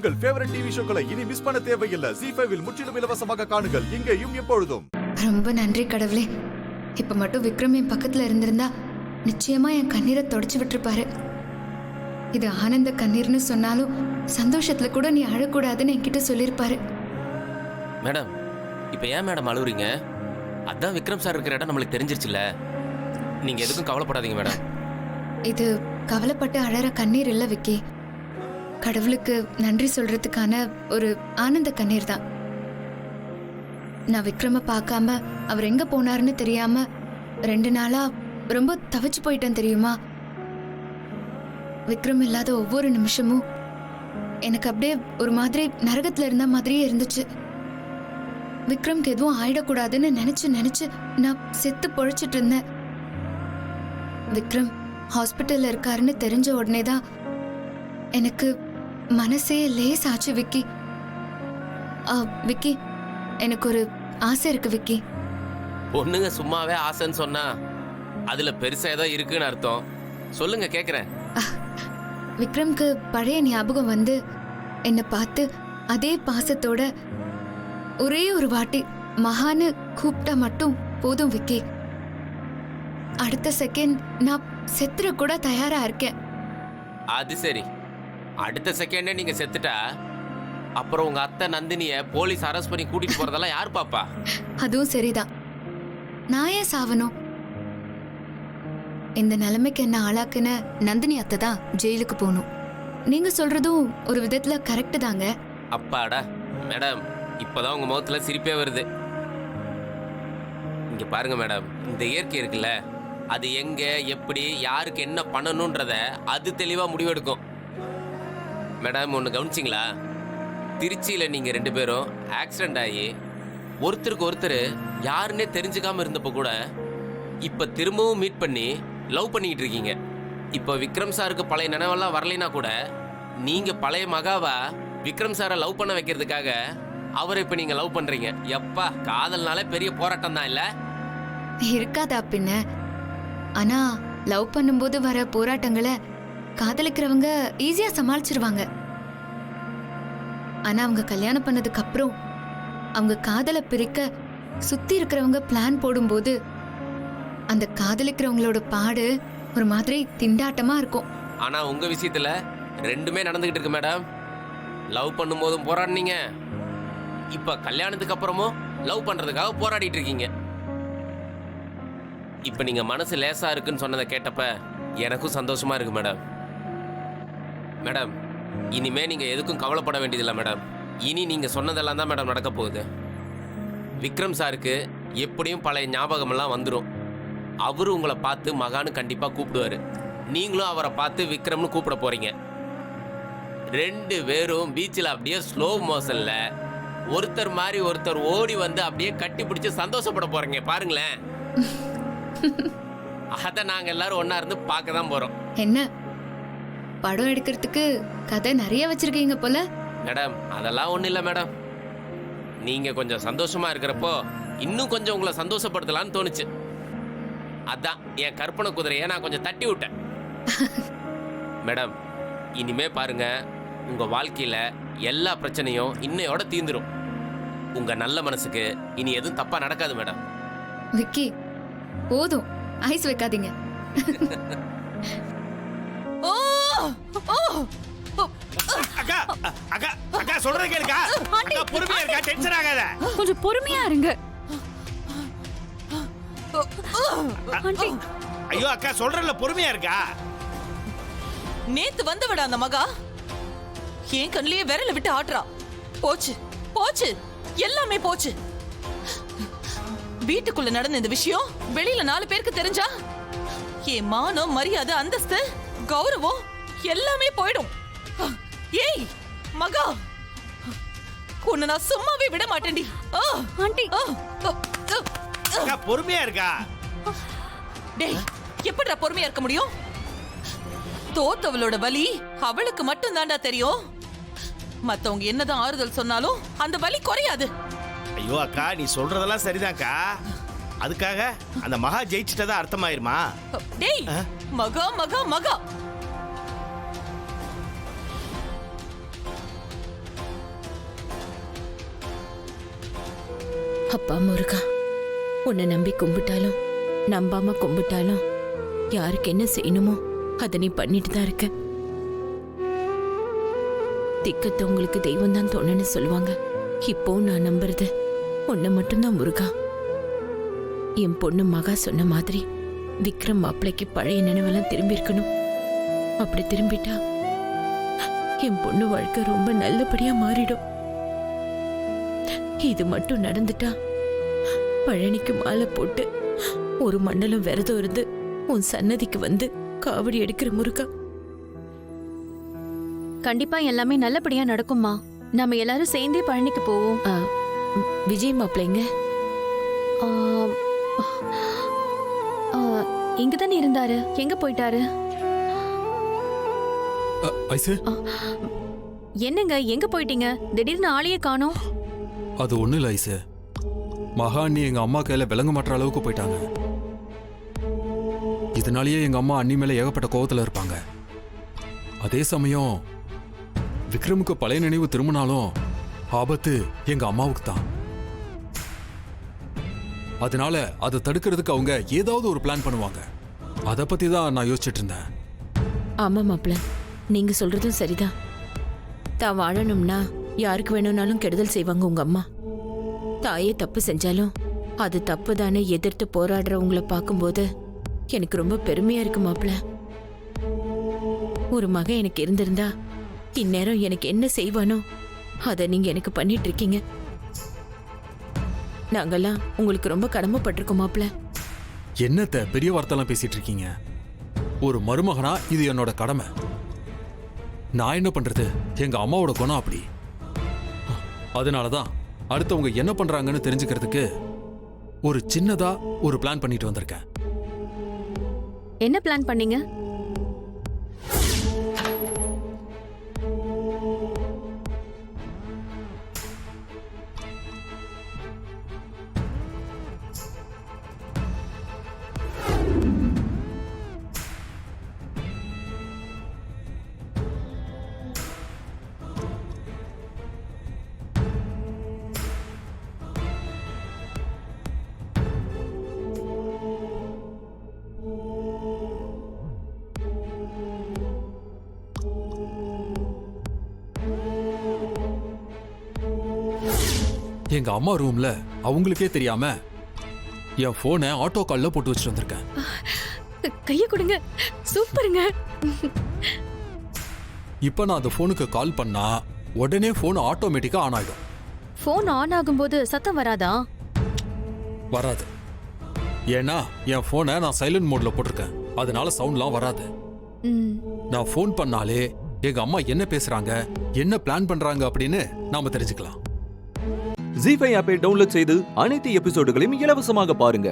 உங்கள் favourite TV ஷோக்களை இனி miss பண்ண தேவையில்லை. ZEE5 இல் முற்றிலும் இலவசமாக காணுங்கள். இங்கேயும் எப்பொழுதும். ரொம்ப நன்றி கடவுளே. இப்ப மட்டும் விக்ரம் என் பக்கத்துல இருந்திருந்தா நிச்சயமா என் கண்ணீரை தொடச்சு விட்டுருப்பாரு. இது ஆனந்த கண்ணீர்னு சொன்னாலும் சந்தோஷத்துல கூட நீ அழக்கூடாதுன்னு என்கிட்ட சொல்லியிருப்பாரு. மேடம், இப்போ ஏன் மேடம் அழுவுறீங்க? அதான் விக்ரம் சார் இருக்கிற இடம் நம்மளுக்கு தெரிஞ்சிருச்சுல்ல. நீங்க எதுக்கும் கவலைப்படாதீங்க மேடம். இது கவலைப்பட்டு அழற கண்ணீர் இல்ல விக்கி. கடவுளுக்கு நன்றி சொல்றதுக்கான ஒரு ஆனந்த கண்ணீர் தான். நான் விக்ரம பார்க்காம அவர் எங்க போனாருன்னு தெரியாம 2 நாளா ரொம்ப தவிச்சு போயிட்டேன் தெரியுமா. விக்ரம் இல்லாத ஒவ்வொரு நிமிஷமும் எனக்கு அப்படியே ஒரு மாதிரி நரகத்துல இருந்த மாதிரியே இருந்துச்சு. விக்ரம்க்கு எதுவும் ஆயிடக்கூடாதுன்னு நினைச்சு நான் செத்து பொழைச்சிட்டு இருந்தேன். விக்ரம் ஹாஸ்பிட்டல்ல இருக்காருன்னு தெரிஞ்ச உடனே தான் எனக்கு மனசே லேஸ் ஆச்சு விக்கி. விக்கி, எனக்கு ஒரு ஆசை இருக்கு விக்கி. பொண்ணுங்க சும்மாவே ஆசைன்னு சொன்னா அதுல பெருசா ஏதோ இருக்குன்னு அர்த்தம். சொல்லுங்க, கேக்குறேன். விக்ரம்க்கு பழைய ஞாபகம் வந்து என்னை பார்த்து அதே பாசத்தோட ஒரே ஒரு வாட்டி மகான்னு கூப்பிட்டா மட்டும் போதும் விக்கி. அடுத்த செகண்ட் நான் செத்துற கூட தயாரா இருக்கேன். அது சரி, அடுத்த செகண்டே நீங்க செத்துட்டா அப்புறம் உங்க அத்தை நந்தினிய போலீஸ் அரெஸ்ட் பண்ணி கூட்டிட்டு போறதெல்லாம் யார் பாப்பா? அதுவும் சரிதான். நான் ஏன் சாவணும்? இந்த நிலைமைக்கு என்ன ஆளாக்குன நந்தினி அத்தை தான் ஜெயிலுக்கு போகணும். நீங்க சொல்றதும் ஒரு விதத்துல கரெக்ட் தாங்க. அப்பாடா மேடம், இப்பதான் உங்க முகத்துல சிரிப்பே வருது. இங்க பாருங்க மேடம், இந்த இயற்கை இருக்குல்ல, அது எங்க எப்படி யாருக்கு என்ன பண்ணணும்ன்றத அது தெளிவா முடிவெடுக்கும். மேடம், ஒன்று கவனிச்சிங்களா? திருச்சியில நீங்க 2 பேரும் ஆக்சிடென்ட் ஆகி ஒருத்தருக்கு ஒருத்தர் யாருன்னே தெரிஞ்சுக்காம இருந்தப்போ கூட இப்ப திரும்பவும் மீட் பண்ணி லவ் பண்ணிக்கிட்டு இருக்கீங்க. இப்போ விக்ரம் சாருக்கு பழைய நினைவெல்லாம் வரலைன்னா கூட நீங்க பழைய மகாவா விக்ரம் சாரை லவ் பண்ண வைக்கிறதுக்காக அவரை இப்ப நீங்க லவ் பண்றீங்க. எப்பா, காதல்னாலே பெரிய போராட்டம் தான் இல்ல? இருக்காதா பின்ன. ஆனா லவ் பண்ணும்போது வர போராட்டங்களை காதலிக்கிறவங்க ஈஸியா சமாளிச்சிருவாங்க. ஆனா அவங்க கல்யாணம் பண்ணதுக்கு அப்புறம் அவங்க காதலை பிரிக்க சுத்தி இருக்கிறவங்க பிளான் போடும்போது அந்த காதலிக்கிறவங்களோட பாடு ஒரு மாதிரி திண்டாட்டமா இருக்கும். ஆனா உங்க விஷயத்துல ரெண்டுமே நடந்துகிட்டு இருக்கு மேடம். லவ் பண்ணும்போதும் போராடினீங்க, இப்ப கல்யாணத்துக்கு அப்புறமும் லவ் பண்றதுக்காக போராடிட்டு இருக்கீங்க. இப்ப நீங்க மனசு லேசா இருக்குன்னு சொன்னதை கேட்டப்ப எனக்கும் சந்தோஷமா இருக்கு மேடம். மேடம், இனிமே நீங்க எதுக்கும் கவலைப்பட வேண்டியதில்லை மேடம். இனி நீங்க சொன்னதெல்லாம் தான் மேடம் நடக்க போகுது. விக்ரம் சாருக்கு எப்படியும் பழைய ஞாபகமெல்லாம் வந்துடும். அவரு உங்களை பார்த்து மகான்னு கண்டிப்பா கூப்பிடுவாரு. நீங்களும் அவரை பார்த்து விக்ரம்னு கூப்பிட போறீங்க. 2 பேரும் பீச்சில் அப்படியே ஸ்லோ மோஷன்ல ஒருத்தர் மாதிரி ஒருத்தர் ஓடி வந்து அப்படியே கட்டி பிடிச்சு சந்தோஷப்பட போறீங்க. பாருங்களேன், அத நாங்க எல்லாரும் ஒன்னா இருந்து பார்க்க தான் போறோம். என்ன படம் எடுக்கிறதுக்கு கதை நிறைய வச்சிருக்கீங்க போல. மேடம், அதெல்லாம் ஒண்ணும் இல்ல மேடம். நீங்க கொஞ்சம் சந்தோஷமா இருக்கிறப்போ இன்னும் கொஞ்சம் உங்களை சந்தோஷப்படுத்தலான்னு தோணுச்சு. அதான் என் கற்பனை குதிரையை நான் கொஞ்சம் தட்டி விட்டேன். மேடம், இனிமே பாருங்க, உங்க வாழ்க்கையில எல்லா பிரச்சனையும் இன்னையோட தீந்துரும். உங்க நல்ல மனசுக்கு இனி எதுவும் தப்பா நடக்காது மேடம். விக்கி, போதும், ஐஸ் வைக்காதீங்க. அக்கா அக்கா அக்கா சொல்றத கேளுக்கா. அக்கா பொறுமையா இருக்கா, டென்ஷன் ஆகாத. கொஞ்சம் பொறுமையா இருங்க. ஐயோ அக்கா சொல்றல பொறுமையா இருக்கா. நேத்து வந்து விட அந்த மகா என் கண்ணிலேயே விரல விட்டு ஆட்டுறா. போச்சு போச்சு, எல்லாமே போச்சு. வீட்டுக்குள்ள நடந்த இந்த விஷயம் வெளியில 4 பேருக்கு தெரிஞ்சா என் மானம், மரியாதை, அந்தஸ்து, கௌரவம் எல்லாமே போயிடும். ஏய் மகா, உன்னை நான் சும்மாவே விட மாட்டேன்டி. ஆண்டி, அக்கா பொறுமையா இருக்கா. டேய், எப்படிடா பொறுமையா இருக்க முடியும்? தோத்தவளோட வலி அவளுக்கு மட்டும் தாண்டா தெரியும். மத்தவங்க என்னதான் ஆறுதல் சொன்னாலும் அந்த வலி குறையாது. ஐயோ அக்கா, நீ சொல்றதெல்லாம் சரிதான்க்கா. அதுக்காக அந்த மகா ஜெயிச்சிட்டதா அர்த்தமாயிருமா? டேய், மகா மகா மகா அப்பா முருகா, உன்னை நம்பி கும்பிட்டாலும் நம்பாம கும்பிட்டாலும் யாருக்கு என்ன செய்யணுமோ அதை நீ பண்ணிட்டு தான் இருக்க. திக்கத்தை உங்களுக்கு தெய்வம் தான் தோணுன்னு சொல்லுவாங்க. இப்போ நான் நம்புறது உன்னை மட்டும்தான் முருகா. என் பொண்ணு மகா சொன்ன மாதிரி விக்ரம் மாப்பிள்ளைக்கு பழைய நினைவெல்லாம் திரும்பி இருக்கணும். அப்படி திரும்பிட்டா என் பொண்ணு வாழ்க்கை ரொம்ப நல்லபடியா மாறிடும். இது மட்டும் நடந்துட்டா பழனிக்கு மாலை போட்டு ஒரு மண்டலம் விரதம் இருந்து உன் சன்னதிக்கு வந்து காவடி எடுக்கிற முருகா. கண்டிப்பா எல்லாமே நல்லபடியா நடக்கும்மா. நாம எல்லாரும் சேர்ந்தே பழனிக்கு போவோம். விஜய் மாப்பிள்ளைங்க இங்கதானே இருந்தாரு, எங்க போயிட்டாரு? ஐசு, என்னங்க எங்க போயிட்டீங்க? திடீர்னு ஆளையே காணோம். அது ஒண்ணு இல்ல ஐசு. மகா அண்ணி எங்க அம்மா கையில விளங்க மாற்ற அளவுக்கு போயிட்டாங்க. இதனாலேயே எங்க அம்மா அண்ணி மேல ஏகப்பட்ட கோவத்துல இருப்பாங்க. அதே சமயம் விக்ரமுக்கு பழைய நினைவு திரும்பினாலும் ஆபத்து எங்க அம்மாவுக்கு தான். அதனால அதை தடுக்கிறதுக்கு அவங்க ஏதாவது ஒரு பிளான் பண்ணுவாங்க. அதை பத்தி தான் நான் யோசிச்சுட்டு இருந்தேன். ஆமா மாப்பிள்ள, நீங்க சொல்றதும் சரிதான். தான் வாழணும்னா யாருக்கு வேணும்னாலும் கெடுதல் செய்வாங்க உங்க அம்மா. தாயே தப்பு செஞ்சாலும் அது தப்பு தானே எதிர்த்து போராடுறவங்கள பார்க்கும்போது எனக்கு ரொம்ப பெருமையா இருக்கு மாப்பிள்ள. ஒரு மகன் எனக்கு இருந்திருந்தா இந்நேரம் எனக்கு என்ன செய்வானோ அதை நீங்க எனக்கு பண்ணிட்டு இருக்கீங்க. நாங்கெல்லாம் உங்களுக்கு ரொம்ப கடமைப்பட்டிருக்கோம் மாப்பிள்ள. என்னத்த பெரிய வார்த்தைலாம் பேசிட்டு இருக்கீங்க? ஒரு மருமகனா இது என்னோட கடமை. நான் என்ன பண்றது? எங்க அம்மாவோட குணம் அப்படி. அதனாலதான் அடுத்தவங்க என்ன பண்றாங்கன்னு தெரிஞ்சுக்கிறதுக்கு ஒரு சின்னதா ஒரு பிளான் பண்ணிட்டு வந்திருக்கேன். என்ன பிளான் பண்ணீங்க? எங்க அம்மா ரூம்ல அவங்களுக்கே தெரியாம என் போனை ஆட்டோ கால்ல போட்டு வச்சுட்டு வந்திருக்கேன். கைய கொடுங்க. சூப்பருங்க. இப்ப நான் அந்த போனுக்கு கால் பண்ணா உடனே போன் ஆட்டோமேட்டிக்கா ஆன் ஆயிடும். போன் ஆன் ஆகும்போது சத்தம் வராதா? வராது. ஏன்னா என் போனை நான் சைலண்ட் மோட்ல போட்டிருக்கேன். அதனால சவுண்ட்லாம் வராது. நான் போன் பண்ணாலே எங்க அம்மா என்ன பேசுறாங்க, என்ன பிளான் பண்றாங்க அப்படின்னு நாம தெரிஞ்சுக்கலாம். ZEE5 ஆப்பை டவுன்லோட் செய்து அனைத்து எபிசோடுகளையும் இலவசமாக பாருங்க.